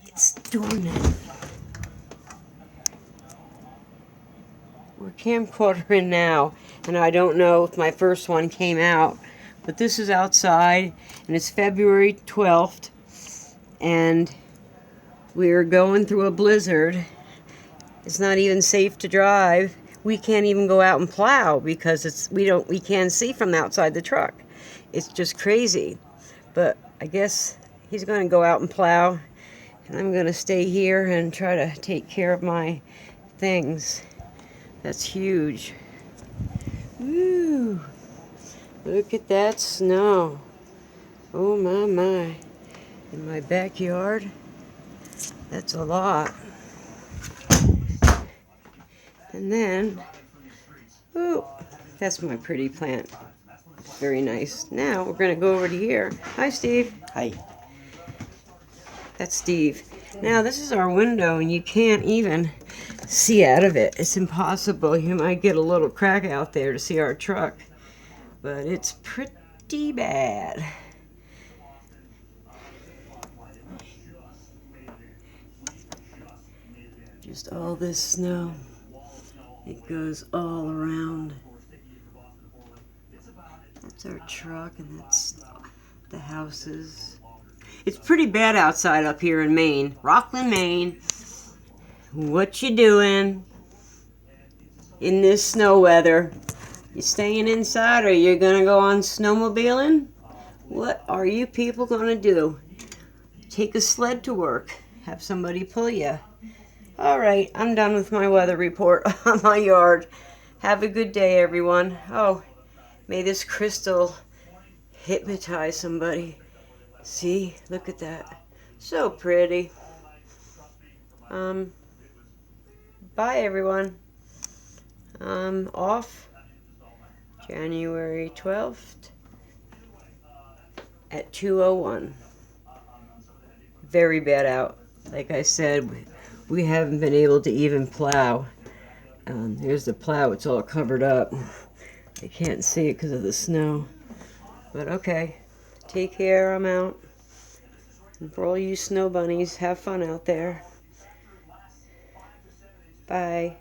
It's doing it. We're camcordering now, and I don't know if my first one came out, but this is outside, and it's February 12th, and we're going through a blizzard. It's not even safe to drive. We can't even go out and plow because we can't see from outside the truck. It's just crazy. But I guess he's going to go out and plow, and I'm going to stay here and try to take care of my things. That's huge. Woo! Look at that snow. Oh my my. In my backyard. That's a lot. And then, oh, that's my pretty plant. Very nice. Now we're going to go over to here. Hi, Steve. Hi. That's Steve. Now this is our window, and you can't even see out of it. It's impossible. You might get a little crack out there to see our truck, but it's pretty bad. Just all this snow. It goes all around. That's our truck, and that's the houses. It's pretty bad outside up here in Maine. Rockland, Maine. What you doing in this snow weather? You staying inside, or you gonna go on snowmobiling? What are you people gonna do? Take a sled to work. Have somebody pull you. All right, I'm done with my weather report on my yard. Have a good day, everyone. Oh, may this crystal hypnotize somebody. See, look at that. So pretty. Bye, everyone. Off January 12th at 2:01. Very bad out. Like I said, we haven't been able to even plow. Here's the plow. It's all covered up. I can't see it because of the snow. But okay. Take care. I'm out. And for all you snow bunnies, have fun out there. Bye.